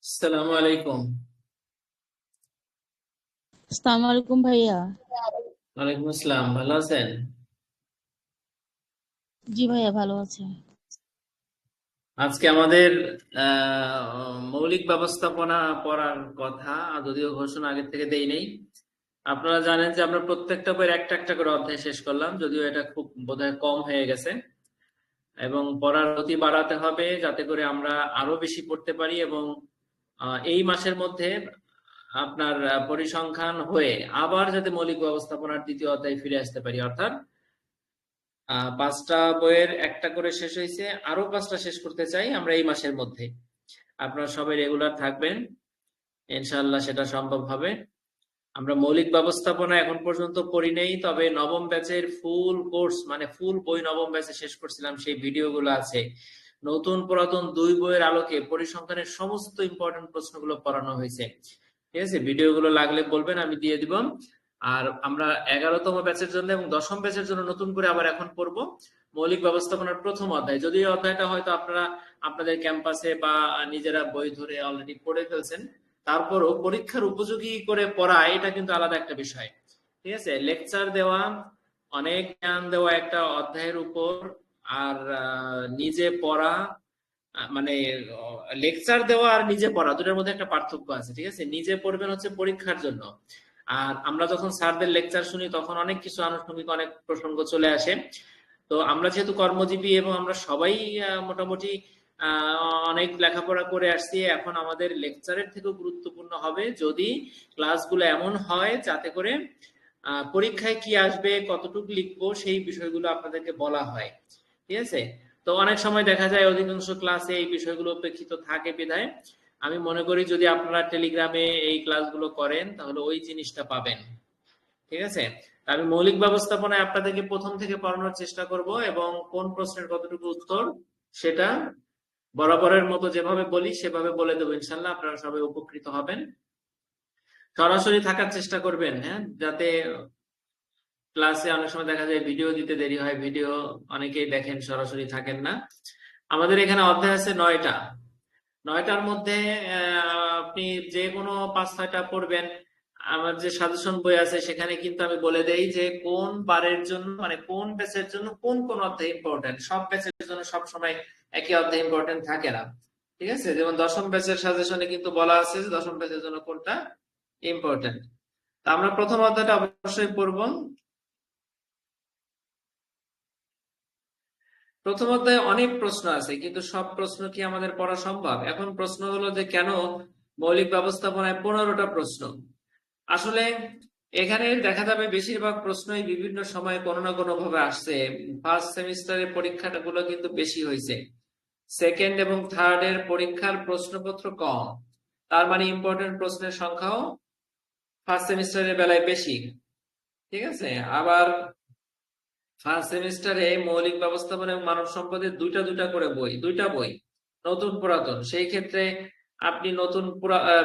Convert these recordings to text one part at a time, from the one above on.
আসসালামু আলাইকুম। আসসালামু আলাইকুম ভাইয়া। ওয়ালাইকুম আসসালাম, ভালো আছেন? জি ভাইয়া, ভালো আছে। আজকে আমাদের মৌলিক ব্যবস্থাপনা পড়ার কথা, যদিও ঘোষণা আগে থেকে দেই নেই। আপনারা জানেন যে আমরা প্রত্যেকটা বইয়ের একটা একটা করে অধ্যায় শেষ করলাম, যদিও এটা খুব বোধহয় কম হয়ে গেছে। এবং পড়ার গতি বাড়াতে হবে যাতে করে আমরা আরো বেশি পড়তে পারি, এবং এই মাসের মধ্যে আপনার পরিসংখ্যান হয়ে আবার যাতে মৌলিক ব্যবস্থাপনার দ্বিতীয় অধ্যায় ফিরে আসতে পারি। অর্থাৎ পাঁচটা বইয়ের একটা করে শেষ হয়েছে, আরো পাঁচটা শেষ করতে চাই আমরা এই মাসের মধ্যে। আপনারা সবাই রেগুলার থাকবেন, ইনশাআল্লাহ সেটা সম্ভব হবে। আমরা মৌলিক ব্যবস্থাপনা এখন পর্যন্ত পড়ি নেই, তবে নবম ব্যাচের ফুল কোর্স মানে ফুল বই নবম ব্যাচে শেষ করছিলাম, সেই ভিডিওগুলো আছে। নতুন পুরাতন দুই বইয়ের আলোকে পরিসংখ্যানের সমস্ত ইম্পর্টেন্ট প্রশ্নগুলো পড়ানো হয়েছে। ঠিক আছে, ভিডিওগুলো লাগলে বলবেন, আমি দিয়ে দিব। আর আমরা 11তম ব্যাচের জন্য এবং 10ম ব্যাচের জন্য নতুন করে আবার এখন পড়বো মৌলিক ব্যবস্থাপনার প্রথম অধ্যায়। যদি এই অধ্যায়টা হয়তো আপনারা আপনাদের ক্যাম্পাসে বা নিজেরা বই ধরে অলরেডি পড়ে ফেলছেন, তারপরও পরীক্ষার উপযোগী করে পড়া এটা কিন্তু আলাদা একটা বিষয়। ঠিক আছে, লেকচার দেওয়া, অনেক জ্ঞান দেওয়া একটা অধ্যায়ের উপর, আর নিজে পড়া, মানে লেকচার দেওয়া আর নিজে পড়া দুটোর মধ্যে একটা পার্থক্য আছে। ঠিক আছে, নিজে পড়বেন হচ্ছে পরীক্ষার জন্য, আর আমরা যখন স্যারদের লেকচার শুনি তখন অনেক কিছু আনুষঙ্গিক অনেক প্রসঙ্গ চলে আসে। তো আমরা যেহেতু কর্মজীবী এবং আমরা সবাই মোটামুটি অনেক লেখাপড়া করে আসছি, এখন আমাদের লেকচারের থেকেও গুরুত্বপূর্ণ হবে যদি ক্লাসগুলো এমন হয় যাতে করে পরীক্ষায় কি আসবে, কতটুকু লিখবো, সেই বিষয়গুলো আপনাদেরকে বলা হয়। ঠিক আছে, তো অনেক সময় দেখা যায় অধিকাংশ ক্লাসে এই বিষয়গুলো উপেক্ষিত থাকে বিধায় আমি মনে করি যদি আপনারা টেলিগ্রামে এই ক্লাসগুলো করেন তাহলে ওই জিনিসটা পাবেন। ঠিক আছে, আমি মৌলিক ব্যবস্থাপনায় আপনাদেরকে প্রথম থেকে পড়ানোর চেষ্টা করব, এবং কোন প্রশ্নের কতটুকু উত্তর সেটা বরাবরের মতো যেভাবে বলি সেভাবে বলে দেবো। ইনশাল্লাহ আপনারা সবাই উপকৃত হবেন। সরাসরি থাকার চেষ্টা করবেন, হ্যাঁ, যাতে ক্লাসে অনেক সময় দেখা যায় ভিডিও দিতে দেরি হয়, ভিডিও অনেকেই দেখেন, সরাসরি থাকেন না। আমাদের এখানে অধ্যায় আছে 9টা। 9টার মধ্যে আপনি যে কোনো 5-6টা পড়বেন। আমার যে সাজেশন বই আছে সেখানে কিন্তু আমি বলে দেই যে কোন বারের জন্য, মানে কোন ব্যাচের জন্য কোন কোন অধ্যায় ইম্পর্টেন্ট। সব ব্যাচের জন্য সব সময় একই অধ্যায় ইম্পর্টেন্ট থাকে না। ঠিক আছে, যেমন 10ম ব্যাচের সাজেশনে কিন্তু বলা আছে যে 10ম ব্যাচের জন্য কোনটা ইম্পর্টেন্ট। তা আমরা প্রথম অধ্যায়টা অবশ্যই পড়বো। প্রথম অধ্যায়ে অনেক প্রশ্ন আছে, কিন্তু সব প্রশ্ন কি আমাদের পড়া সম্ভব? এখন প্রশ্ন হলো যে কেন মৌলিক ব্যবস্থাপনায় 15টা প্রশ্ন? আসলে এখানে দেখা যাবে বেশিরভাগ প্রশ্নই বিভিন্ন সময় কোনো না কোনো ভাবে আসছে। ফার্স্ট সেমিস্টারের পরীক্ষাটা গুলো কিন্তু বেশি হয়েছে, সেকেন্ড এবং থার্ড এর পরীক্ষার প্রশ্নপত্র কম, তার মানে ইম্পর্টেন্ট প্রশ্নের সংখ্যাও ফার্স্ট সেমিস্টারের বেলায় বেশি। ঠিক আছে, আবার ফার্স্ট সেমিস্টারে মৌলিক ব্যবস্থাপনা এবং মানব সম্পদের দুইটা দুইটা করে বই, দুইটা বই, নতুন পুরাতন। সেই ক্ষেত্রে আপনি নতুন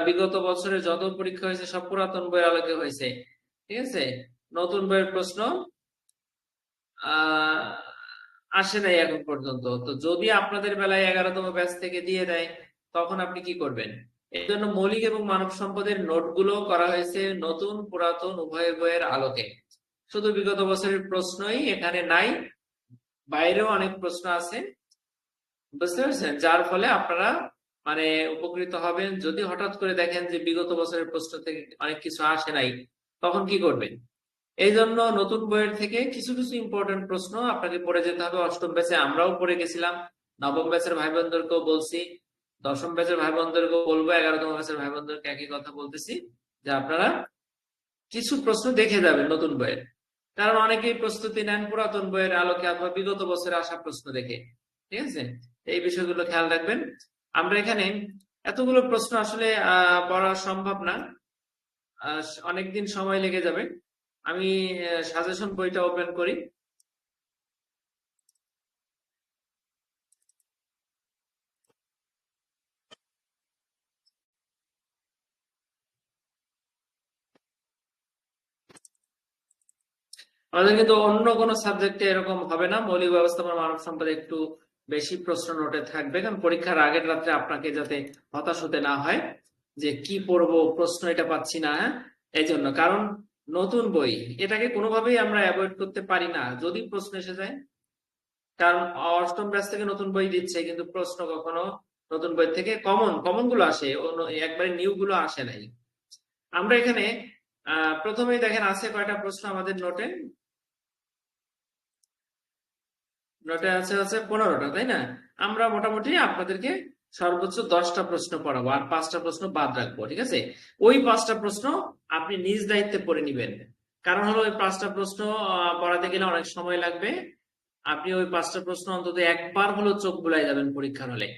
বিগত বছরে যত পরীক্ষা হয়েছে সব পুরাতন বইয়ের আলোকে হয়েছে। ঠিক আছে, নতুন বইয়ের প্রশ্ন আহ আসে নাই এখন পর্যন্ত। তো যদি আপনাদের বেলায় 11তম ব্যাচ থেকে দিয়ে দেয় তখন আপনি কি করবেন? এই জন্য মৌলিক এবং মানব সম্পদের নোটগুলো করা হয়েছে নতুন পুরাতন উভয় বইয়ের আলোকে। শুধু বিগত বছরের প্রশ্নই এখানে নাই, বাইরেও অনেক প্রশ্ন আছে, বুঝতে পারছেন? যার ফলে আপনারা মানে উপকৃত হবেন। যদি হঠাৎ করে দেখেন যে বিগত বছরের প্রশ্ন থেকে অনেক কিছু আসে নাই, তখন কি করবেন? এই জন্য নতুন বইয়ের থেকে কিছু কিছু ইম্পর্টেন্ট প্রশ্ন আপনাকে পড়ে যেতে হবে। অষ্টম ব্যাচে আমরাও পড়ে গেছিলাম, নবম ব্যাচের ভাই বোনদেরকেও বলছি, 10ম ব্যাচের ভাই বোনদেরকেও বলবো, 11তম ব্যাচের ভাই বোনদেরকে একই কথা বলতেছি যে আপনারা কিছু প্রশ্ন দেখে যাবেন নতুন বইয়ের। কারণ অনেকেই প্রস্তুতি নেন পুরাতন বইয়ের আলোকে অথবা বিগত বছরে আসা প্রশ্ন দেখে। ঠিক আছে, এই বিষয়গুলো খেয়াল রাখবেন। আমরা এখানে এতগুলো প্রশ্ন আসলে পড়া সম্ভব না, অনেকদিন সময় লেগে যাবে। আমি সাজেশন বইটা ওপেন করি। আমাদের কিন্তু অন্য কোনো সাবজেক্টে এরকম হবে না, মৌলিক ব্যবস্থাপনা মানব সম্পদে একটু বেশি প্রশ্ন নোটে থাকবে, কারণ পরীক্ষার আগের রাত্রে আপনাকে যাতে হতাশ হতে না হয় যে কি পড়বো, প্রশ্ন এটা পাচ্ছি না। হ্যাঁ, এই জন্য, কারণ নতুন বই এটাকে কোনোভাবেই আমরা অ্যাভয়েড করতে পারি না যদি প্রশ্ন এসে যায়। কারণ অষ্টম ব্যাচ থেকে নতুন বই দিচ্ছে, কিন্তু প্রশ্ন কখনো নতুন বই থেকে কমন গুলো আসে, একবারে নিউ গুলো আসে নাই। আমরা এখানে প্রথমেই দেখেন আছে কয়টা প্রশ্ন আমাদের নোটে। নোটে আছে 15টা, তাই না? আমরা মোটামুটি আপনাদেরকে সর্বোচ্চ 10টা প্রশ্ন পড়াবো, আর 5টা প্রশ্ন বাদ রাখবো, ঠিক আছে? ওই 5টা প্রশ্ন আপনি নিজ দায়িত্বে পড়ে নিবেন। কারণ হলো ওই 5টা প্রশ্ন পড়াতে গেলে অনেক সময় লাগবে। আপনি ওই 5টা প্রশ্ন অন্তত একবার হলো চোখ বুলাই যাবেন পরীক্ষার হলে।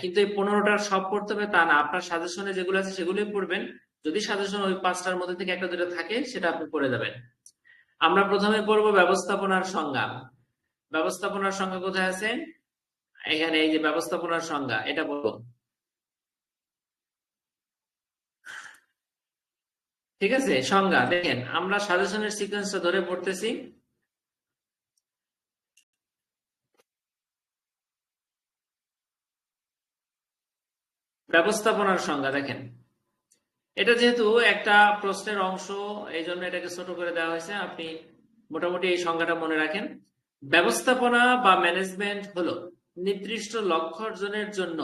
কিন্তু এই 15টার সব পড়তে হবে তা না, আপনার সাজেশনে যেগুলো আছে সেগুলোই পড়বেন। যদি সাজেশন ওই 5টার মধ্যে থেকে একটা দুটো থাকে সেটা আপনি পড়ে যাবেন। আমরা প্রথমে পড়বো ব্যবস্থাপনার সংজ্ঞা। ব্যবস্থাপনার সংজ্ঞা কোথায় আছে? এখানে এই যে ব্যবস্থাপনার সংজ্ঞা, এটা বলবো, ঠিক আছে? সংজ্ঞা দেখেন, আমরা সাজেশনের সিকোয়েন্সটা ধরে পড়তেছি। ব্যবস্থাপনার সংজ্ঞা দেখেন, এটা যেহেতু একটা প্রশ্নের অংশ, এই জন্য এটাকে ছোট করে দেওয়া হয়েছে। আপনি মোটামুটি এই সংজ্ঞাটা মনে রাখেন। ব্যবস্থাপনা বা ম্যানেজমেন্ট হলো নির্দিষ্ট লক্ষ্য অর্জনের জন্য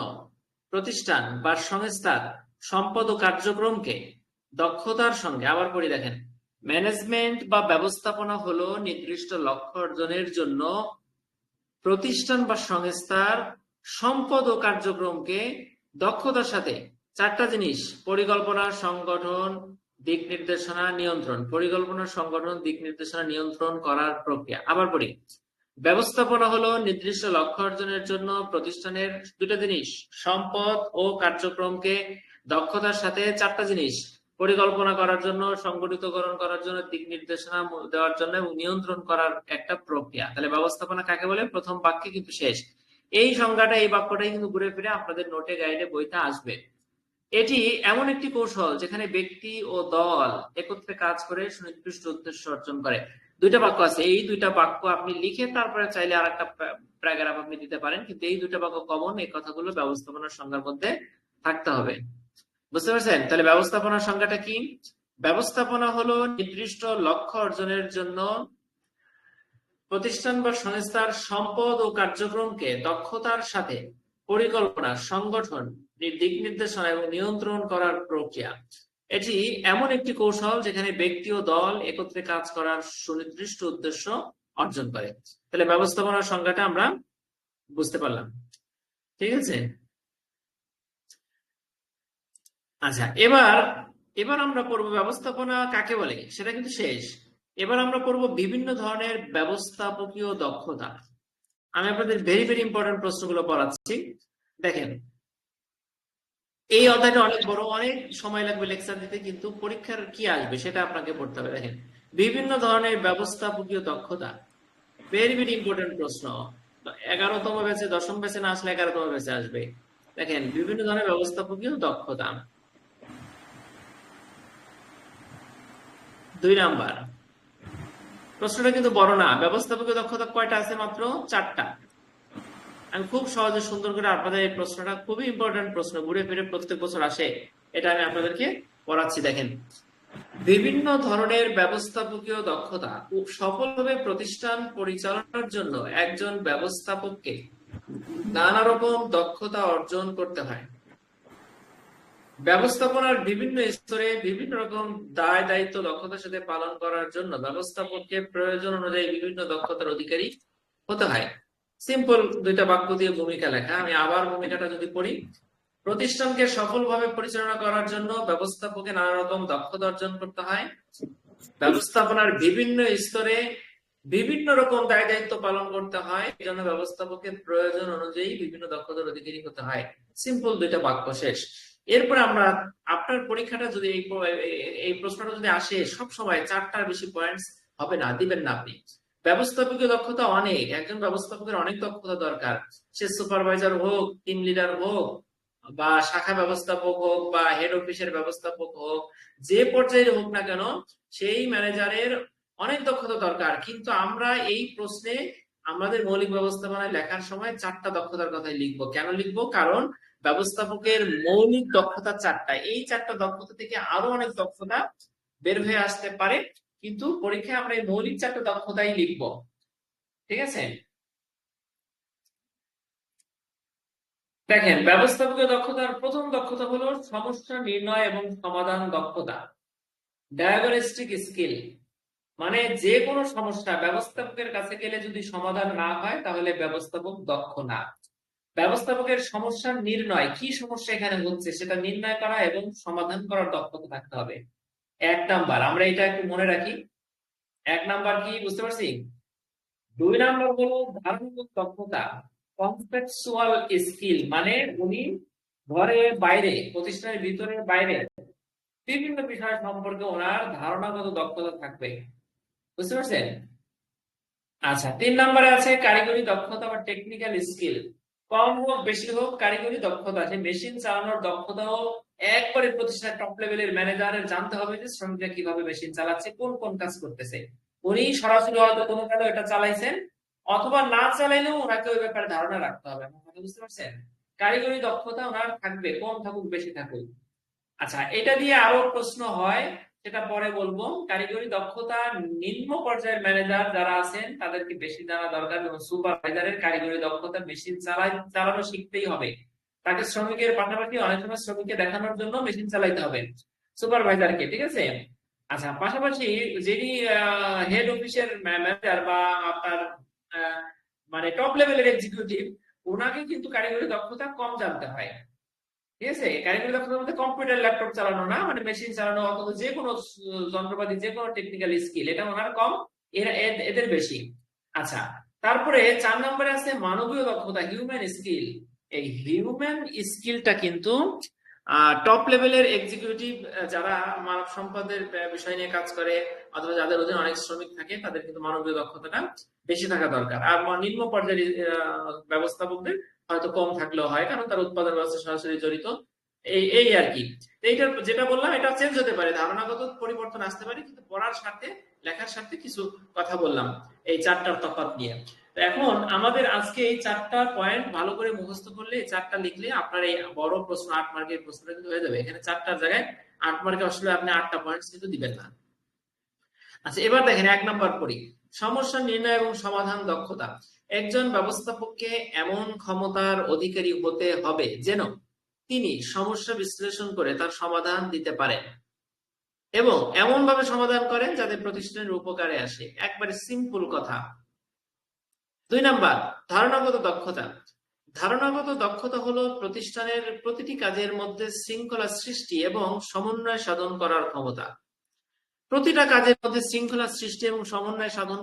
প্রতিষ্ঠান বা সংস্থার সম্পদ ও কার্যক্রমকে দক্ষতার সঙ্গে, আবার পড়ি দেখেন, ম্যানেজমেন্ট বা ব্যবস্থাপনা হলো নির্দিষ্ট লক্ষ্য অর্জনের জন্য প্রতিষ্ঠান বা সংস্থার সম্পদ ও কার্যক্রমকে দক্ষতার সাথে, 4টা জিনিস: পরিকল্পনা, সংগঠন, দিক নির্দেশনা, নিয়ন্ত্রণ। পরিকল্পনা, সংগঠন, দিক নির্দেশনা, নিয়ন্ত্রণ করার প্রক্রিয়া। আবার পড়ি, ব্যবস্থাপনা হলো নির্দিষ্ট লক্ষ্য অর্জনের জন্য প্রতিষ্ঠানের 2টা জিনিস: সম্পদ ও কার্যক্রমকে দক্ষতার সাথে, 4টা জিনিস: পরিকল্পনা করার জন্য, সংগঠিতকরণ করার জন্য, দিক নির্দেশনা দেওয়ার জন্য এবং নিয়ন্ত্রণ করার একটা প্রক্রিয়া। তাহলে ব্যবস্থাপনা কাকে বলে প্রথম বাক্যে কিন্তু শেষ। এই সংজ্ঞাটা, এই বাক্যটাই কিন্তু ঘুরে ফিরে আপনাদের নোটে, গাইডে, বইতে আসবে। এটি এমন একটি কৌশল যেখানে ব্যক্তি ও দল একত্রে কাজ করে সুনির্দিষ্ট উদ্দেশ্য অর্জন করে। 2টা বাক্য আছে, এই 2টা বাক্য আপনি লিখে তারপরে চাইলে আর একটা প্যারাগ্রাফ আপনি দিতে পারেন, কিন্তু এই 2টা বাক্য কমন, এই কথাগুলো ব্যবস্থাপনার সংজ্ঞার মধ্যে থাকতে হবে। বুঝতে পারছেন? তাহলে ব্যবস্থাপনার সংজ্ঞাটা কি? ব্যবস্থাপনা হলো নির্দিষ্ট লক্ষ্য অর্জনের জন্য প্রতিষ্ঠান বা সংস্থার সম্পদ ও কার্যক্রমকে দক্ষতার সাথে পরিকল্পনা, সংগঠন, দিক নির্দেশনা এবং নিয়ন্ত্রণ করার প্রক্রিয়া। এটি এমন একটি কৌশল যেখানে ব্যক্তি ও দল একত্রে কাজ করার সুনির্দিষ্ট উদ্দেশ্য অর্জন করে। তাহলে ব্যবস্থাপনার সংজ্ঞাটা আমরা বুঝতে পারলাম, ঠিক আছে? আচ্ছা, এবার আমরা পড়বো ব্যবস্থাপনা কাকে বলে, সেটা কিন্তু শেষ। এবার আমরা পড়বো বিভিন্ন ধরনের ব্যবস্থাপকীয় দক্ষতা। আমি আপনাদের ভেরি ভেরি ইম্পর্টেন্ট প্রশ্নগুলো পড়াচ্ছি। দেখেন, এই অধ্যায়টা অনেক বড়, অনেক সময় লাগবে লেকচার দিতে, কিন্তু পরীক্ষার কি আসবে সেটা আপনাকে পড়তে হবে। দেখেন, বিভিন্ন ধরনের ব্যবস্থাপকীয় দক্ষতা, ভেরি ভেরি ইম্পর্টেন্ট প্রশ্ন। 11তম ব্যাচে, 10ম ব্যাচে না আসলে 11তম ব্যাচে আসবে। দেখেন, বিভিন্ন ধরনের ব্যবস্থাপকীয় দক্ষতা। 2 নাম্বার প্রশ্নটা কিন্তু বড় না। ব্যবস্থাপকীয় দক্ষতা কয়টা আছে? মাত্র 4টা। আমি খুব সহজে সুন্দর করে আপনাদের এই প্রশ্নটা, খুবই ইম্পর্টেন্ট প্রশ্ন, ঘুরে ফিরে প্রত্যেক বছর আসে, এটা আমি আপনাদেরকে পড়াচ্ছি। দেখেন, বিভিন্ন ধরনের ব্যবস্থাপকীয় দক্ষতা খুব সফলভাবে প্রতিষ্ঠান পরিচালনার জন্য একজন ব্যবস্থাপককে নানা রকম দক্ষতা অর্জন করতে হয়। ব্যবস্থাপনার বিভিন্ন স্তরে বিভিন্ন রকম দায় দায়িত্ব দক্ষতার সাথে পালন করার জন্য ব্যবস্থাপককে প্রয়োজন অনুযায়ী বিভিন্ন দক্ষতার অধিকারী হতে হয়। সিম্পল 2টা বাক্য দিয়ে ভূমিকা লেখা। আমি আবার ভূমিকাটা যদি পড়ি, প্রতিষ্ঠানকে সফলভাবে পরিচালনা করার জন্য ব্যবস্থাপককে নানা রকম দক্ষতা অর্জন করতে হয়। ব্যবস্থাপনার বিভিন্ন স্তরে বিভিন্ন রকম দায় দায়িত্ব পালন করতে হয়, এই জন্য ব্যবস্থাপকের প্রয়োজন অনুযায়ী বিভিন্ন দক্ষতার অধিকারী হতে হয়। সিম্পল 2টা বাক্য, শেষ। এরপরে আমরা, আপনার পরীক্ষাটা যদি এই প্রশ্নটা যদি আসে, সব সময় 4টার বেশি পয়েন্টস হবে না, দিবেন না আপনি। ব্যবস্থাপকীয় দক্ষতা অনেক, একজন ব্যবস্থাপকের অনেক দক্ষতা দরকার। সে সুপারভাইজার হোক, টিম লিডার হোক, বা শাখা ব্যবস্থাপক হোক, বা হেড অফিসের ব্যবস্থাপক হোক, যে পর্যায়ে হোক না কেন, সেই ম্যানেজারের অনেক দক্ষতা দরকার। কিন্তু আমরা এই প্রশ্নে আমাদের মৌলিক ব্যবস্থাপনায় লেখার সময় 4টা দক্ষতার কথাই লিখবো। কেন লিখবো? কারণ ব্যবস্থাপকের মৌলিক দক্ষতা 4টা, এই 4টা দক্ষতা থেকে আরো অনেক দক্ষতা বের হয়ে আসতে পারে, কিন্তু পরীক্ষায় আমরা এই মৌলিক 4টা দক্ষতাই লিখবো। ঠিক আছে, দেখেন ব্যবস্থাপকীয় দক্ষতার প্রথম দক্ষতা হলো সমস্যা নির্ণয় এবং সমাধান দক্ষতা, ডায়াগনস্টিক স্কিল। মানে যে কোনো সমস্যা ব্যবস্থাপকের কাছে গেলে যদি সমাধান না হয় তাহলে ব্যবস্থাপক দক্ষ না। ব্যবস্থাপকের সমস্যার নির্ণয়, কি সমস্যা এখানে হচ্ছে সেটা নির্ণয় করা এবং সমাধান করার দক্ষতা থাকতে হবে। 1 নাম্বার, আমরা এটা একটু মনে রাখি। 1 নাম্বার কি বুঝতে পারছি? 2 নাম্বার হলো ধারণাগত দক্ষতা, কনসেপচুয়াল স্কিল। মানে উনি ঘরে বাইরে, প্রতিষ্ঠানের ভিতরে বাইরে বিভিন্ন বিষয় সম্পর্কে ওনার ধারণাগত দক্ষতা থাকবে। বুঝতে পারছেন? আচ্ছা, 3 নম্বরে আছে কারিগরি দক্ষতা বা টেকনিক্যাল স্কিল। কম হোক বেশি হোক কারিগরি দক্ষতা, সে মেশিন চালানোর দক্ষতাও একবারে প্রতিষ্ঠানের টপ লেভেলের ম্যানেজারের জানতে হবে যে শ্রমিকরা কিভাবে মেশিন চালাচ্ছে, কোন কোন কাজ করতেছে। উনি সরাসরি হয়তো কোনো কালে এটা চালাইছেন, অথবা না চালাইলেও ওনাকে ওই ব্যাপারে ধারণা রাখতে হবে। আমার কথা বুঝতে পারছেন? কারিগরি দক্ষতা ওনার থাকবে, কম থাকুক বেশি থাকুক। আচ্ছা, এটা দিয়ে আরো প্রশ্ন হয়, সেটা পরে বলবো। কারিগরি দক্ষতা নিম্ন পর্যায়ের ম্যানেজার যারা আছেন তাদেরকে বেশি জানা দরকার, এবং সুপারভাইজারের কারিগরি দক্ষতা মেশিন চালানো শিখতেই হবে। তাকে শ্রমিকের পাশাপাশি অনেক সময় শ্রমিককে দেখানোর জন্য মেশিন চালাইতে হবে সুপারভাইজারকে। ঠিক আছে, আচ্ছা, পাশাপাশি যিনি হেড অফিসের ম্যানেজার বা আপনার আহ, মানে টপ লেভেলের এক্সিকিউটিভ, ওনাকে কিন্তু কারিগরি দক্ষতা কম জানতে হয়। ঠিক আছে, কারিগরি দক্ষতার মধ্যে কম্পিউটার ল্যাপটপ চালানো না, মানে মেশিন চালানো অথবা যে কোনো যন্ত্রপাতি, যে কোনো টেকনিক্যাল স্কিল, এটা ওনার কম, এদের বেশি। আচ্ছা, তারপরে 4 নম্বরে আছে মানবীয় দক্ষতা, হিউম্যান স্কিল। এই হিউম্যান স্কিলটা কিন্তু টপ লেভেলের এক্সিকিউটিভ যারা মানব সম্পদের বিষয় নিয়ে কাজ করে, অথবা যাদের অধীনে অনেক শ্রমিক থাকে, তাদের কিন্তু মানবীয় দক্ষতাটা বেশি থাকা দরকার। আর নিম্ন পর্যায়ের ব্যবস্থাপকদের হয়তো কম থাকলেও হয়, কারণ তার উৎপাদন ব্যবস্থা সরাসরি জড়িত। এই এই আর কি। এইটা যেটা বললাম এটা চেঞ্জ হতে পারে, ধারণাগত পরিবর্তন আসতে পারে, কিন্তু পড়ার স্বার্থে, লেখার স্বার্থে কিছু কথা বললাম এই 4টার তফাৎ নিয়ে। তো এখন আমাদের আজকে এই 4টা পয়েন্ট ভালো করে মুখস্থ করলে, এই 4টা লিখলে আপনার এই বড় প্রশ্ন 8 মার্কের প্রশ্নটা কিন্তু হয়ে যাবে। এখানে 4টার জায়গায় 8 মার্কে আসলে আপনি 8টা পয়েন্ট কিন্তু দিবেন না। আচ্ছা, এবার দেখেন 1 নাম্বার পড়ি, সমস্যা নির্ণয় এবং সমাধান দক্ষতা। একজন ব্যবস্থাপককে এমন ক্ষমতার অধিকারী হতে হবে যেন তিনি সমস্যা বিশ্লেষণ করে তার সমাধান দিতে পারেন, এবং এমন ভাবে সমাধান করেন যাতে প্রতিষ্ঠানের উপকারে আসে। একবারে সিম্পল কথা। 2 নাম্বার, ধারণাগত দক্ষতা। ধারণাগত দক্ষতা হলো প্রতিষ্ঠানের প্রতিটি কাজের মধ্যে শৃঙ্খলা সৃষ্টি এবং সমন্বয় সাধন করার ক্ষমতা। প্রতিটা কাজের মধ্যে শৃঙ্খলা সৃষ্টি এবং সমন্বয় সাধন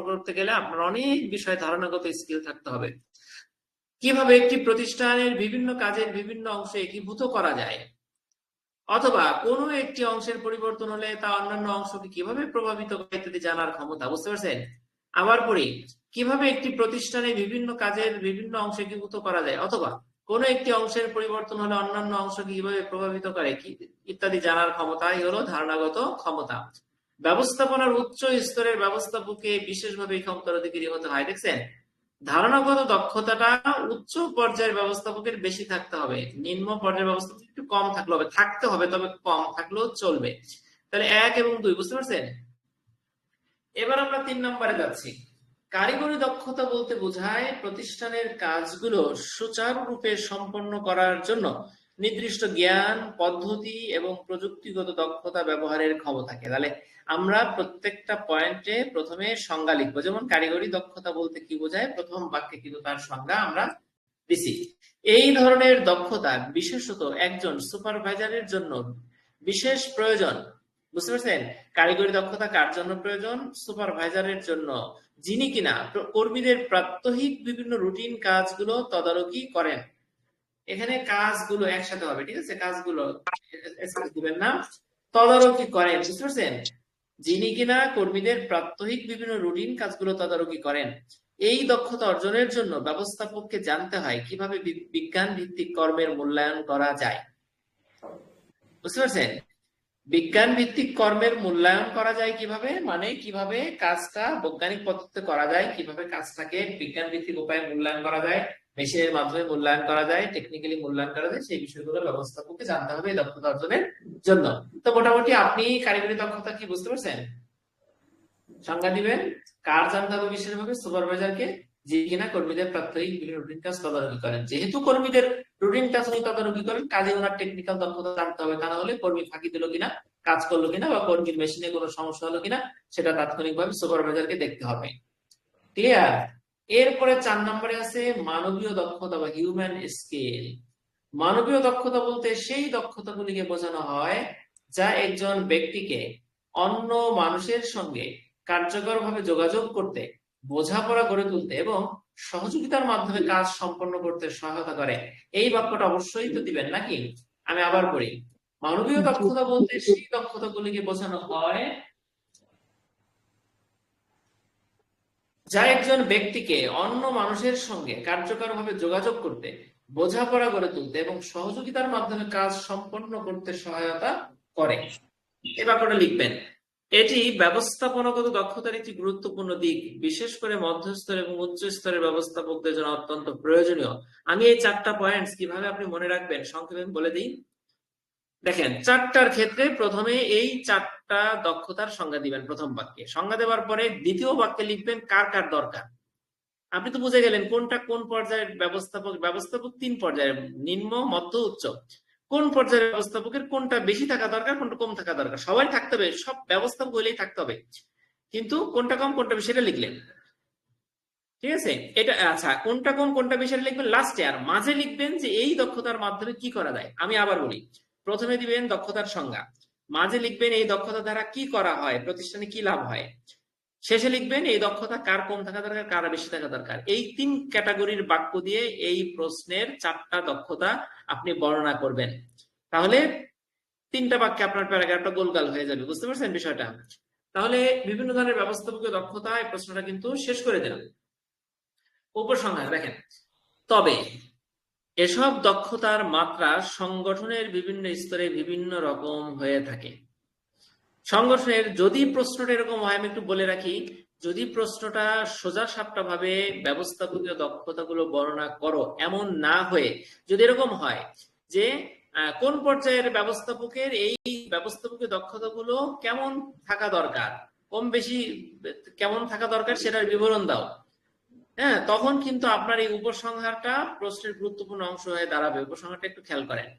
করতে গেলে আপনার অনেক বিষয় ধারণাগত স্কিল থাকতে হবে। কিভাবে একটি প্রতিষ্ঠানের বিভিন্ন কাজের বিভিন্ন অংশে একীভূত করা যায়, অথবা কোনো একটি অংশের পরিবর্তন হলে তা অন্যান্য অংশকে কিভাবে প্রভাবিত করে ইত্যাদি জানার ক্ষমতা। বুঝতে পারছেন? আবার পড়ি, কিভাবে একটি প্রতিষ্ঠানে বিভিন্ন কাজের বিভিন্ন অংশে একীভূত করা যায়, অথবা কোনো একটি অংশের পরিবর্তন হলে অন্যান্য অংশকে কিভাবে প্রভাবিত করে ইত্যাদি জানার ক্ষমতাই হলো ধারণাগত ক্ষমতা। ব্যবস্থাপনার উচ্চ স্তরের ব্যবস্থাপককে বিশেষভাবে এই ক্ষমতার অধিকারী হতে হয়। দেখছেন, ধারণাগত দক্ষতাটা উচ্চ পর্যায়ের ব্যবস্থাপকের বেশি থাকতে হবে, নিম্ন পর্যায়ের ব্যবস্থাপক একটু কম থাকতে হবে, তবে কম থাকলেও চলবে। তাহলে 1 এবং 2, বুঝতে পারছেন? এবার আমরা 3 নম্বরে যাচ্ছি। কারিগরি দক্ষতা বলতে বোঝায় প্রতিষ্ঠানের কাজগুলো সুচারুরূপে সম্পন্ন করার জন্য নির্দিষ্ট জ্ঞান, পদ্ধতি এবং প্রযুক্তিগত দক্ষতা ব্যবহারের ক্ষমতাকে। তাহলে আমরা প্রত্যেকটা পয়েন্টে প্রথমে সংজ্ঞা লিখবো। যেমন কারিগরি দক্ষতা বলতে কি বোঝায়, প্রথম বাক্যে কিন্তু তার সংজ্ঞা আমরা দিছি। এই ধরনের দক্ষতা বিশেষত একজন সুপারভাইজারের জন্য বিশেষ প্রয়োজন। বুঝতে পারছেন? কারিগরি দক্ষতা কার জন্য প্রয়োজন? সুপারভাইজারের জন্য, যিনি কিনা কর্মীদের প্রাত্যহিক বিভিন্ন রুটিন কাজগুলো তদারকি করেন। এখানে কাজগুলো একসাথে হবে, ঠিক আছে? কাজগুলো দিবেন না, তদারকি করেন। বুঝতে পারছেন? যিনি কিনা কর্মীদের প্রাত্যহিক বিভিন্ন রুটিন কাজগুলো তদারকি করেন। এই দক্ষতা অর্জনের জন্য ব্যবস্থাপককে জানতে হয় কিভাবে বিজ্ঞান ভিত্তিক কর্মের মূল্যায়ন করা যায়। বুঝতে পারছেন? বিজ্ঞান ভিত্তিক কর্মের মূল্যায়ন করা যায় কিভাবে, মানে কিভাবে কাজটা বৈজ্ঞানিক পদ্ধতিতে করা যায়, কিভাবে কাজটাকে বিজ্ঞান ভিত্তিক উপায়ে মূল্যায়ন করা যায়, মেশিনের মাধ্যমে মূল্যায়ন করা যায়, টেকনিক্যালি মূল্যায়ন করা যায়, সেই বিষয়গুলো ব্যবস্থাপককে জানতে হবে এই দক্ষতা অর্জনের জন্য। তো মোটামুটি আপনি কারিগরি দক্ষতা কি বুঝতে পারছেন? সংজ্ঞা দিবেন। কার জানতে হবে বিশেষভাবে? সুপারভাইজারকে, যে কিনা কর্মীদের প্রাত্যহিক বিভিন্ন রুটিন কাজ তদারকি করেন। যেহেতু কর্মীদের রুটিন কাজ উনি তদারকি করেন, কাজে ওনার টেকনিক্যাল দক্ষতা জানতে হবে, তা না হলে কর্মী ফাঁকি দিল কিনা, কাজ করলো কিনা, বা কর্মীর মেশিনে কোনো সমস্যা হলো কিনা সেটা তাৎক্ষণিকভাবে সুপারভাইজারকে দেখতে হবে। ক্লিয়ার? এরপরে 4 নম্বরে আছে মানবীয় দক্ষতা বা হিউম্যান স্কিল। মানবীয় দক্ষতা বলতে সেই দক্ষতাগুলিকে বোঝানো হয় যা একজন ব্যক্তিকে অন্য মানুষের সঙ্গে কার্যকরভাবে যোগাযোগ করতে, বোঝাপড়া গড়ে তুলতে এবং সহযোগিতার মাধ্যমে কাজ সম্পন্ন করতে সহায়তা করে। এই বাক্যটা অবশ্যই তো দিবেন নাকি? আমি আবার পড়ি। মানবীয় জি। দক্ষতা বলতে সেই দক্ষতাগুলিকে বোঝানো হয় যা একজন ব্যক্তিকে অন্য মানুষের সঙ্গে কার্যকরভাবে যোগাযোগ করতে, বোঝাপড়া গড়ে তুলতে এবং সহযোগিতার মাধ্যমে কাজ সম্পন্ন করতে সহায়তা করে। এই বাক্যটা লিখবেন। এটি ব্যবস্থাপনাগত দক্ষতার একটি গুরুত্বপূর্ণ দিক, বিশেষ করে মধ্যস্তর এবং উচ্চ স্তরের ব্যবস্থাপকদের জন্য অত্যন্ত প্রয়োজনীয়। আমি এই 4টা পয়েন্টস কিভাবে আপনি মনে রাখবেন সংক্ষেপে বলে দিই। দেখেন, 4টার ক্ষেত্রে প্রথমে এই 4টা দক্ষতার সংজ্ঞা দিবেন প্রথম বাক্যে। সংজ্ঞা দেওয়ার পরে দ্বিতীয় বাক্যে লিখবেন কার কার দরকার। আপনি তো বুঝে গেলেন কোনটা কোন পর্যায়ের ব্যবস্থাপক। ব্যবস্থাপক 3 পর্যায়ের, নিম্ন, মধ্য, উচ্চ। কোন পর্যায়ের ব্যবস্থাপকের কোনটা বেশি থাকা দরকার, কোনটা কম থাকা দরকার, সবাই থাকতে হবে, সব ব্যবস্থাপক হইলেই থাকতে হবে, কিন্তু কোনটা কম কোনটা বেশি সেটা লিখলেন। ঠিক আছে? এটা আচ্ছা, কোনটা কম কোনটা বেশি লিখবেন লাস্টে, আর মাঝে লিখবেন যে এই দক্ষতার মাধ্যমে কি করা যায়। আমি আবার বলি, প্রথমে দিবেন দক্ষতার সংজ্ঞা, মাঝে লিখবেন এই দক্ষতা দ্বারা কি করা হয়, প্রতিষ্ঠানে কি লাভ হয়, শেষে লিখবেন এই দক্ষতা কার কম থাকা দরকার, কার বেশি থাকা দরকার। এই 3 ক্যাটাগরির বাক্য দিয়ে এই প্রশ্নের 4টা দক্ষতা আপনি বর্ণনা করবেন। তাহলে 3টা বাক্যে আপনার প্যারাগ্রাফটা গোলগাল হয়ে যাবে। বুঝতে পারছেন বিষয়টা? তাহলে বিভিন্ন ধরনের ব্যবস্থাপকীয় দক্ষতা এই প্রশ্নটা কিন্তু শেষ করে দিলাম। উপসংহার দেখেন, তবে এসব দক্ষতার মাত্রা সংগঠনের বিভিন্ন স্তরে বিভিন্ন রকম হয়ে থাকে। সংগঠনের যদি প্রশ্নটা এরকম হয়, আমি একটু বলে রাখি, যদি প্রশ্নটা সোজা সাপটা ভাবে ব্যবস্থাপকীয় দক্ষতাগুলো বর্ণনা করো এমন না হয়ে যদি এরকম হয় যে কোন পর্যায়ের ব্যবস্থাপকের এই ব্যবস্থাপকীয় দক্ষতাগুলো কেমন থাকা দরকার, কম বেশি কেমন থাকা দরকার সেটার বিবরণ দাও, হ্যাঁ, তখন কিন্তু আপনার এই উপসংহারটা প্রশ্নের গুরুত্বপূর্ণ অংশ হয়ে দাঁড়াবে। উপসংহারটা একটু খেয়াল করেন।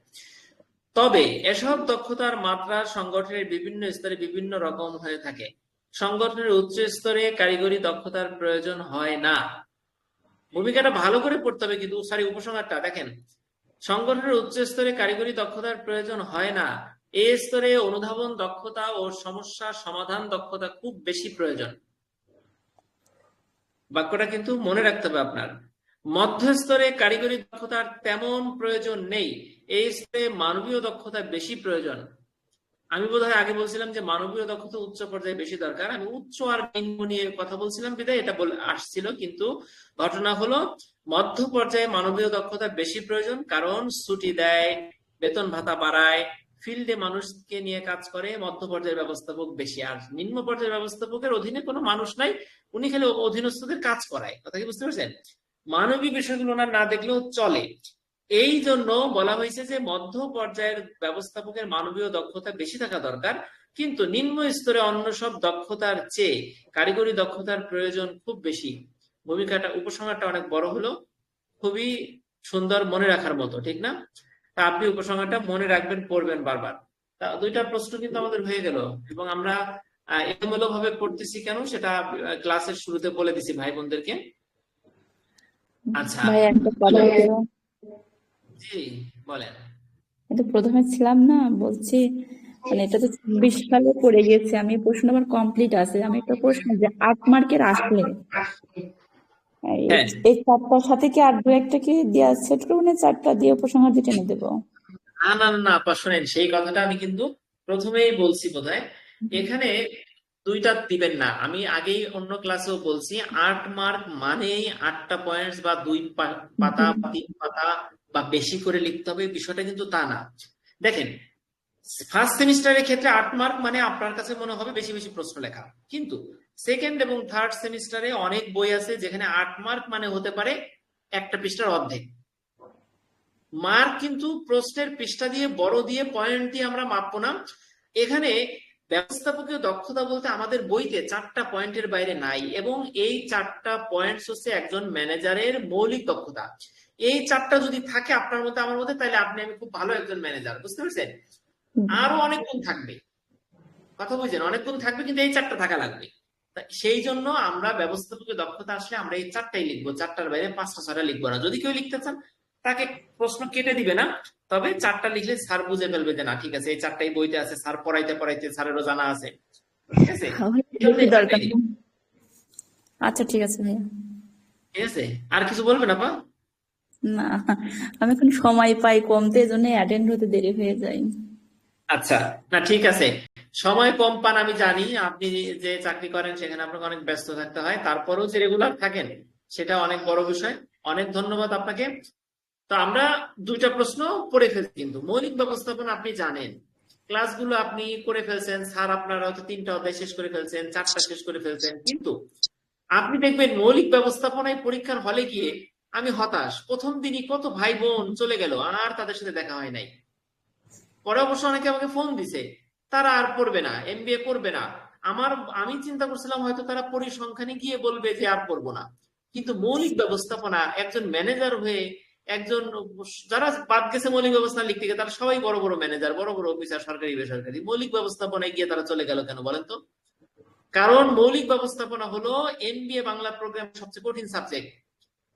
তবে এসব দক্ষতার মাত্রা সংগঠনের বিভিন্ন স্তরে বিভিন্ন রকম হয়ে থাকে। সংগঠনের উচ্চ স্তরে কারিগরি দক্ষতার প্রয়োজন হয় না। ভূমিকাটা ভালো করে পড়তে হবে কিন্তু, উপসংহারটা দেখেন, সংগঠনের উচ্চ স্তরে কারিগরি দক্ষতার প্রয়োজন হয় না, এই স্তরে অনুধাবন দক্ষতা ও সমস্যা সমাধান দক্ষতা খুব বেশি প্রয়োজন। বাক্যটা কিন্তু মনে রাখতে হবে আপনার। মধ্যস্তরে কারিগরি দক্ষতার তেমন প্রয়োজন নেই, এই স্তরে মানবীয় দক্ষতা বেশি প্রয়োজন। আমি বোধহয় আগে বলছিলাম যে মানবীয় দক্ষতা উচ্চ পর্যায়ে বেশি দরকার, আমি উচ্চ আর নিম্ন নিয়ে কথা বলছিলাম বিধায় এটা বলে আসছিল, কিন্তু ঘটনা হলো মধ্য পর্যায়ে মানবীয় দক্ষতা বেশি প্রয়োজন, কারণ ছুটি দেয়, বেতন ভাতা বাড়ায়, ফিল্ডে মানুষকে নিয়ে কাজ করে, মধ্য পর্যায়ের ব্যবস্থাপক বেশি। আর নিম্ন পর্যায়ের ব্যবস্থাপকের অধীনে কোনো মানুষ নাই, উনি খালি অধীনস্থদের কাজ করায়। কথা কি বুঝতে পারছেন? মানবিক বিষয়গুলো না দেখলেও চলে। এই জন্য বলা হয়েছে যে মধ্য পর্যায়ের ব্যবস্থাপকের মানবীয় দক্ষতা বেশি থাকা দরকার, কিন্তু নিম্ন স্তরে অন্য সব দক্ষতার চেয়ে কারিগরি দক্ষতার প্রয়োজন খুব বেশি। ভূমিকাটা, উপসংহারটা অনেক বড় হলো, খুবই সুন্দর, মনে রাখার মতো, ঠিক না? তা আপনি উপসংহারটা মনে রাখবেন, পড়বেন বারবার। তা 2টা প্রশ্ন কিন্তু আমাদের হয়ে গেল, এবং আমরা এলোমেলো ভাবে পড়তেছি কেন সেটা ক্লাসের শুরুতে বলে দিছি ভাই বোনদেরকে। আচ্ছা, ভাই একটা কথা ছিল, জি বলেন। এটা প্রথমে ছিলাম না, বলছি মানে এটা তো 26 সালে পড়ে গেছে, আমি প্রশ্ন আমার কমপ্লিট আছে, আমি একটা প্রশ্ন যে 8 মার্কের আসলে এই হ্যাঁ, এই 4টার সাথে কি আর দু একটা কি দেওয়া সেট করবো, না 4টা দিয়ে উপসংহার দিয়ে টেনে দেবো? না না না আপা, শোনেন, সেই কথাটা আমি কিন্তু প্রথমেই বলছি বোধহয়। এখানে 2টা দিবেন না, আমি আগেই অন্য ক্লাসেও বলছি, 8 মার্ক মানেই 8টা পয়েন্টস বা 2 পাতা বা 3 পাতা বা বেশি করে লিখতে হবে, বিষয়টা কিন্তু তা না। দেখেন, ফার্স্ট সেমিস্টারের ক্ষেত্রে 8 মার্ক মানে আপনার কাছে মনে হবে বেশি বেশি প্রশ্ন লেখা, কিন্তু সেকেন্ড এবং থার্ড সেমিস্টারে অনেক বই আছে যেখানে 8 মার্ক মানে হতে পারে একটা পৃষ্ঠার অর্ধেক। মার্ক কিন্তু প্রশ্নের পৃষ্ঠা দিয়ে বড় দিয়ে পয়েন্ট দিয়ে আমরা মাপবো না। এখানে ব্যবস্থাপকীয় দক্ষতা বলতে আমাদের বইতে 4টা পয়েন্টের বাইরে নাই, এবং এই 4টা পয়েন্টস হচ্ছে একজন ম্যানেজারের মৌলিক দক্ষতা। এই 4টা যদি থাকে আপনার মধ্যে আমার মধ্যে, তাহলে আপনি আমি খুব ভালো একজন ম্যানেজার, বুঝতে পারছেন? আরো অনেক গুণ থাকবে, কথা বুঝছেন, অনেক গুণ থাকবে, কিন্তু এই 4টা থাকা লাগবে। সেই জন্য আমরা ব্যবস্থাপকীয় দক্ষতা আসলে আমরা এই 4টাই লিখবো, 4টার বাইরে 5টা 6টা লিখবো না। যদি কেউ লিখতে চান তাকে প্রশ্ন কেটে দিবে না, তবে 4টা লিখলে স্যার বুঝে ফেলবে যে না ঠিক আছে এই 4টাই বইতে আছে, স্যার পড়াইতে পড়াইতে স্যারেরও জানা আছে, ঠিক আছে? এই জন্য এই 4টাই দরকার লিখবো। নেই। আচ্ছা ঠিক আছে ভাইয়া। ঠিক আছে, আর কিছু বলবেন আপা? না, আমি এখন সময় পাই কম, তো এই জন্য অ্যাটেন্ড হতে দেরি হয়ে যায়। আচ্ছা, না ঠিক আছে, সময় কম পান আমি জানি, আপনি যে চাকরি করেন সেখানে আপনাকে অনেক ব্যস্ত থাকতে হয়, তারপরেও যে রেগুলার থাকেন সেটা অনেক বড় বিষয়। অনেক ধন্যবাদ আপনাকে। তো আমরা 2টা প্রশ্ন পড়ে ফেলছি, কিন্তু মৌলিক ব্যবস্থাপনা আপনি জানেন, ক্লাসগুলো আপনি করে ফেলছেন, স্যার আপনারা হয়তো 3টা অধ্যায় শেষ করে ফেলছেন, 4টা শেষ করে ফেলছেন, কিন্তু আপনি দেখবেন মৌলিক ব্যবস্থাপনায় পরীক্ষার হলে গিয়ে আমি হতাশ, প্রথম দিনই কত ভাই বোন চলে গেল, আর তাদের সাথে দেখা হয় নাই। পরে অবশ্য অনেকে আমাকে ফোন দিছে, তারা আর পড়বে না, এমবিএ করবে না। আমি চিন্তা করছিলাম হয়তো তারা পরিসংখ্যানে গিয়ে বলবে যে আর পড়বো না, কিন্তু মৌলিক ব্যবস্থাপনা একজন ম্যানেজার হয়ে একজন, যারা বাদ গেছে মৌলিক ব্যবস্থা লিখতে গিয়ে তারা সবাই বড় বড় ম্যানেজার, বড় বড় অফিসার, সরকারি বেসরকারি, মৌলিক ব্যবস্থাপনায় গিয়ে তারা চলে গেল কেন বলেন তো? কারণ মৌলিক ব্যবস্থাপনা হলো এমবিএ বাংলা প্রোগ্রাম সবচেয়ে কঠিন সাবজেক্ট।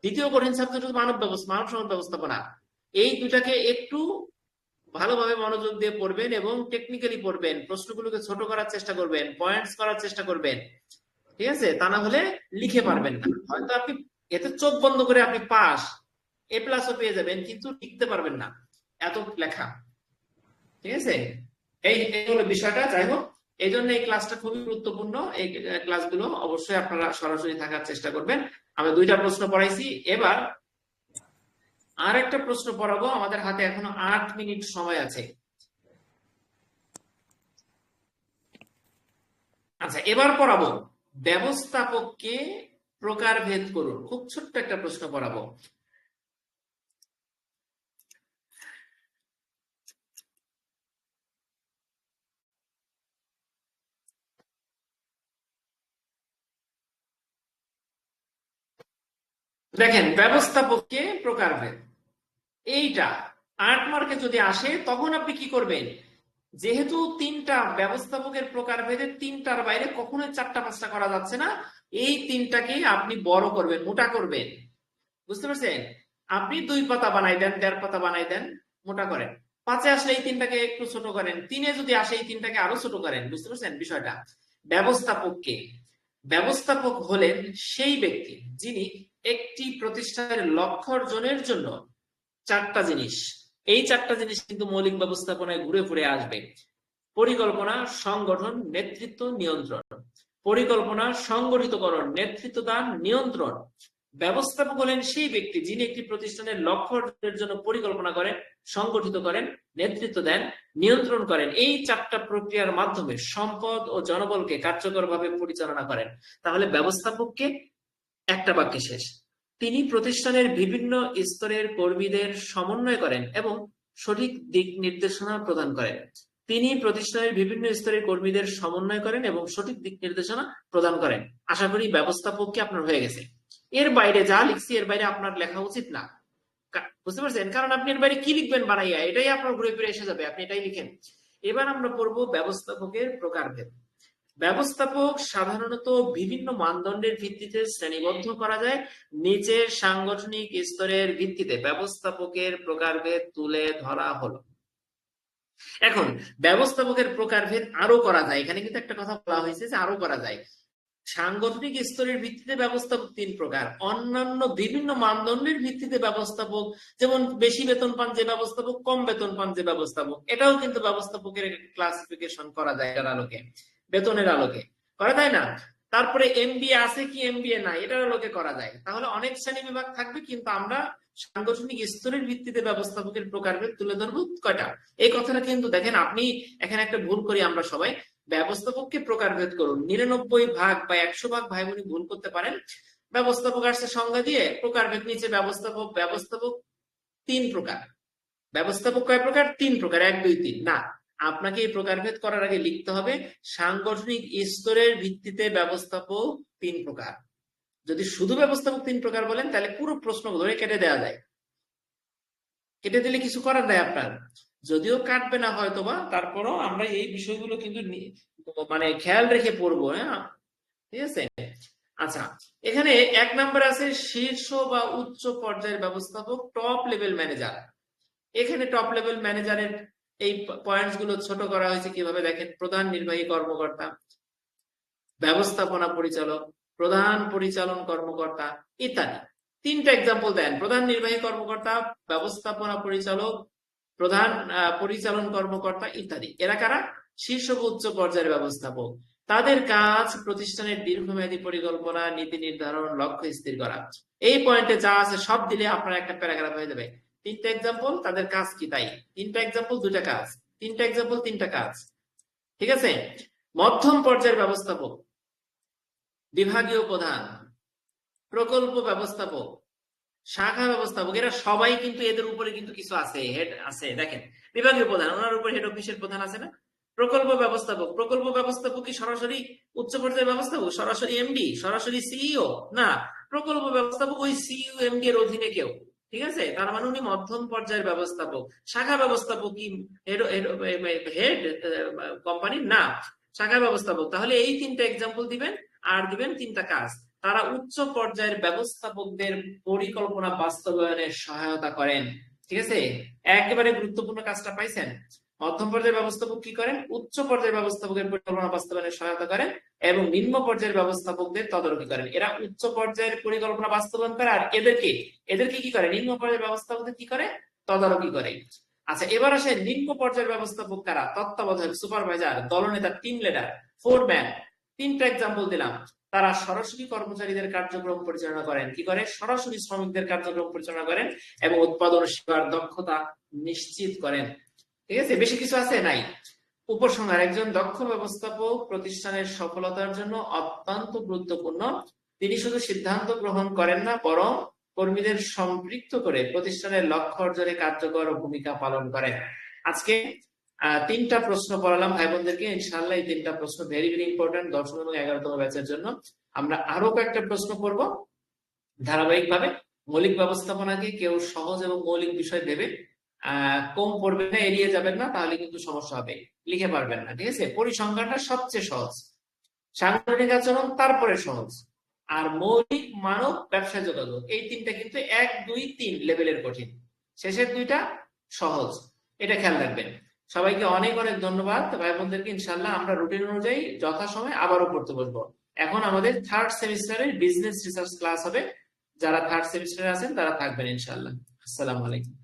দ্বিতীয় কঠিন সাবজেক্ট হচ্ছে মানব সম্পদ ব্যবস্থাপনা। এই দুটাকে একটু ভালোভাবে মনোযোগ দিয়ে পড়বেন এবং টেকনিক্যালি পড়বেন, প্রশ্নগুলোকে ছোট করার চেষ্টা করবেন, পয়েন্টস করার চেষ্টা করবেন, ঠিক আছে? তা না হলে লিখে পারবেন না। হয়তো আপনি এতে চোখ বন্ধ করে আপনি পাস, A+ও পেয়ে যাবেন, কিন্তু লিখতে পারবেন না, এত লেখা, ঠিক আছে? এই হলো বিষয়টা। যাই হোক, এই জন্য এই ক্লাসটা খুবই গুরুত্বপূর্ণ। এই ক্লাসগুলো অবশ্যই আপনারা সরাসরি থাকার চেষ্টা করবেন। আমি 2টা প্রশ্ন পড়াইছি, এবার আর একটা প্রশ্ন পড়াবো। আমাদের হাতে এখনো 8 মিনিট সময় আছে। আচ্ছা, এবার পড়াবো ব্যবস্থাপককে প্রকারভেদ করুন। খুব ছোট্ট একটা প্রশ্ন পড়াবো। দেখেন, ব্যবস্থাপককে প্রকারভেদ, এইটা 8 মার্কে যদি আসে তখন আপনি কি করবেন? যেহেতু 3টা ব্যবস্থাপকের প্রকারভেদে 3টার বাইরে কখনোই 4টা 5টা করা যাচ্ছে না, এই 3টাকে আপনি বড় করবেন, মোটা করবেন, বুঝতে পারছেন? আপনি 2 পাতা বানাই দেন, 1.5 পাতা বানাই দেন, মোটা করেন। 5-এ আসলে এই 3টাকে একটু ছোট করেন, 3-এ যদি আসে এই 3টাকে আরো ছোট করেন, বুঝতে পারছেন বিষয়টা? ব্যবস্থাপক হলেন সেই ব্যক্তি যিনি একটি প্রতিষ্ঠানের লক্ষ্য অর্জনের জন্য 4টা জিনিস, এই 4টা জিনিস কিন্তু মৌলিক ব্যবস্থাপনায় ঘুরে ফিরে আসবে: পরিকল্পনা, সংগঠন, নেতৃত্ব, নিয়ন্ত্রণ। পরিকল্পনা, সংগঠিতকরণ, নেতৃত্ব দান, নিয়ন্ত্রণ। ব্যবস্থাপক হলেন সেই ব্যক্তি যিনি একটি প্রতিষ্ঠানের লক্ষ্য অর্জনের জন্য পরিকল্পনা করেন, সংগঠিত করেন, নেতৃত্ব দেন, নিয়ন্ত্রণ করেন। এই 4টা প্রক্রিয়ার মাধ্যমে সম্পদ ও জনবলকে কার্যকরভাবে পরিচালনা করেন। তাহলে ব্যবস্থাপককে একটা বাক্যে শেষ: তিনি প্রতিষ্ঠানের বিভিন্ন স্তরের কর্মীদের সমন্বয় করেন এবং সঠিক দিক নির্দেশনা প্রদান করেন। তিনি প্রতিষ্ঠানের বিভিন্ন স্তরের কর্মীদের সমন্বয় করেন এবং সঠিক দিক নির্দেশনা প্রদান করেন। আশা করি ব্যবস্থাপককে আপনার হয়ে গেছে। এর বাইরে যা লিখছি এর বাইরে আপনার লেখা উচিত না, বুঝতে পারছেন? কারণ আপনি এর বাইরে কি লিখবেন বানাইয়া, এটাই আপনার ঘুরে ফিরে এসে যাবে, আপনি এটাই লিখেন। এবার আমরা পড়বো ব্যবস্থাপকের প্রকারভেদ। ব্যবস্থাপক সাধারণত বিভিন্ন মানদণ্ডের ভিত্তিতে শ্রেণীবদ্ধ করা যায়। নিচের সাংগঠনিক স্তরের ভিত্তিতে ব্যবস্থাপকের প্রকারভেদ তুলে ধরা হলো। এখন ব্যবস্থাপকের প্রকারভেদ আরো করা যায়, এখানে কিন্তু একটা কথা বলা হয়েছে যে আরো করা যায়। সাংগঠনিক স্তরের ভিত্তিতে ব্যবস্থাপক 3 প্রকার, অন্যান্য বিভিন্ন মানদণ্ডের ভিত্তিতে ব্যবস্থাপক, যেমন বেশি বেতন পান যে ব্যবস্থাপক, কম বেতন পান যে ব্যবস্থাপক, এটাও কিন্তু ব্যবস্থাপকের ক্লাসিফিকেশন করা যায় এটার আলোকে, বেতনের আলোকে করা যায় না? তারপরে এমবিএ আছে কি এমবিএ নাই, এটাও লোকে করা যায়। তাহলে অনেক শ্রেণী বিভাগ থাকবে, কিন্তু আমরা সাংগঠনিক স্তরের ভিত্তিতে ব্যবস্থাপকের প্রকারভেদ তুলে ধরবো কয়টা। এই কথাটা কিন্তু দেখেন, আপনি এখানে একটা ভুল করি আমরা সবাই, ব্যবস্থাপককে প্রকারভেদ করুন। 99 ভাগ বা 100 ভাগ ভাই বোন ভুল করতে পারেন। ব্যবস্থাপক আসছে সংজ্ঞা দিয়ে, প্রকারভেদ নিচে ব্যবস্থাপক। ব্যবস্থাপক 3 প্রকার। ব্যবস্থাপক কয় প্রকার? 3 প্রকার, 1 2 3 না। আপনাকে এই প্রকারভেদ করার আগে লিখতে হবে সাংগঠনিক স্তরের ভিত্তিতে ব্যবস্থাপক 3 প্রকার। যদি শুধু ব্যবস্থাপক 3 প্রকার বলেন তাহলে পুরো প্রশ্ন ধরে কেটে দেওয়া যায়, কেটে দিলে কিছু করার নাই আপনার। যদিও কাটবে না হয়তোবা, তারপরও আমরা এই বিষয়গুলো কিন্তু মানে খেয়াল রেখে পড়বো। হ্যাঁ, ঠিক আছে। আচ্ছা, এখানে 1 নম্বরে আছে শীর্ষ বা উচ্চ পর্যায়ের ব্যবস্থাপক, টপ লেভেল ম্যানেজার। এখানে টপ লেভেল ম্যানেজারের এই পয়েন্টস গুলো ছোট করা হয়েছে কিভাবে দেখেন। প্রধান নির্বাহী কর্মকর্তা, ব্যবস্থাপনা পরিচালক, প্রধান পরিচালন কর্মকর্তা ইত্যাদি। 3টা এক্সাম্পল দেন, প্রধান নির্বাহী কর্মকর্তা, ব্যবস্থাপনা পরিচালক, প্রধান পরিচালন কর্মকর্তা ইত্যাদি। এরা কারা? শীর্ষ বা উচ্চ পর্যায়ের ব্যবস্থাপক। তাদের কাজ প্রতিষ্ঠানের দীর্ঘমেয়াদী পরিকল্পনা, নীতি নির্ধারণ, লক্ষ্য স্থির করা। এই পয়েন্টে যা আছে সব দিলে আপনার একটা প্যারাগ্রাফ হয়ে যাবে। 3টা এক্সাম্পল, তাদের কাজ কি তাই। 3টা এক্সাম্পল 2টা কাজ, 3টা এক্সাম্পল 3টা কাজ, ঠিক আছে। মধ্যম পর্যায়ের ব্যবস্থাপক, বিভাগীয় প্রধান, প্রকল্প ব্যবস্থাপক, শাখা ব্যবস্থাপক, এরা সবাই কিন্তু এদের উপরে কিন্তু কিছু আছে, হেড আছে। দেখেন, বিভাগীয় প্রধান, ওনার উপরে হেড অফিসের প্রধান আছে না। প্রকল্প ব্যবস্থাপক, প্রকল্প ব্যবস্থাপক কি সরাসরি উচ্চ পর্যায়ের ব্যবস্থাপক, সরাসরি এমডি, সরাসরি সিইও না। প্রকল্প ব্যবস্থাপক ওই সিইও এমডি এর অধীনে কেউ, ঠিক আছে। তার মানে উনি মধ্যম পর্যায়ের ব্যবস্থাপক। শাখা ব্যবস্থাপক কি হেড কোম্পানির না, শাখা ব্যবস্থাপক। তাহলে এই 3টা এক্সাম্পল দিবেন, আর দিবেন 3টা কাজ। তারা উচ্চ পর্যায়ের ব্যবস্থাপকদের পরিকল্পনা বাস্তবায়নে সহায়তা করেন, ঠিক আছে। একেবারে গুরুত্বপূর্ণ কাজটা পাইছেন। মধ্যম পর্যায়ের ব্যবস্থাপক কি করেন? উচ্চ পর্যায়ের ব্যবস্থাপকের পরিকল্পনা বাস্তবায়নে সহায়তা করেন এবং নিম্ন পর্যায়ের ব্যবস্থাপকদের তদারকি করেন। এরা উচ্চ পর্যায়ের পরিকল্পনা বাস্তবায়ন করে, আর এদেরকে কি করে? নিম্ন পর্যায়ের ব্যবস্থাপকদের কি করে? তদারকি করে। আচ্ছা, এবার আসে নিম্ন পর্যায়ের ব্যবস্থাপক কারা? তত্ত্বাবধায়ক, সুপারভাইজার, দলনেতা, টিম লিডার, ফোরম্যান। 3টা এক্সাম্পল দিলাম। তারা সরাসরি কর্মচারীদের কার্যক্রম পরিচালনা করেন, কি করে? সরাসরি শ্রমিকদের কার্যক্রম পরিচালনা করেন এবং উৎপাদন সেবার দক্ষতা নিশ্চিত করেন, ঠিক আছে। বেশি কিছু আছে নাই। উপসংহার, একজন দক্ষ ব্যবস্থাপক প্রতিষ্ঠানের সফলতার জন্য অত্যন্ত গুরুত্বপূর্ণ। তিনি শুধু সিদ্ধান্ত গ্রহণ করেন না, বরং কর্মীদের সম্পৃক্ত করে প্রতিষ্ঠানের লক্ষ্য অর্জনে কার্যকর ভূমিকা পালন করেন। আজকে 3টা প্রশ্ন পড়ালাম ভাই বোনদেরকে। ইনশাআল্লাহ এই 3টা প্রশ্ন ভেরি ভেরি ইম্পর্টেন্ট 10ম এবং 11তম ব্যাচের জন্য। আমরা আরো কয়েকটা প্রশ্ন পড়বো ধারাবাহিকভাবে। মৌলিক ব্যবস্থাপনাকে কেউ সহজ এবং মৌলিক বিষয় ভেবে কম পড়বে না, এড়িয়ে যাবেন না, তাহলে কিন্তু সমস্যা হবে, লিখে পারবেন না, ঠিক আছে। পরিসংখ্যানটা সবচেয়ে সহজ, সাংগঠনিক আচরণ তারপরে সহজ, আর মৌলিক, মানব, ব্যবসা যোগাযোগ, এই 3টা কিন্তু 1 2 3 লেভেলের কঠিন, শেষের 2টা সহজ। এটা খেয়াল রাখবেন। সবাইকে অনেক অনেক ধন্যবাদ ভাই বোনদেরকে। ইনশাআল্লাহ আমরা রুটিন অনুযায়ী যথাসময়ে আবারও পড়তে বসবো। এখন আমাদের 3rd সেমিস্টারের বিজনেস রিসার্চ ক্লাস হবে। যারা 3rd সেমিস্টারে আছেন তারা থাকবেন ইনশাআল্লাহ। আসসালামু আলাইকুম।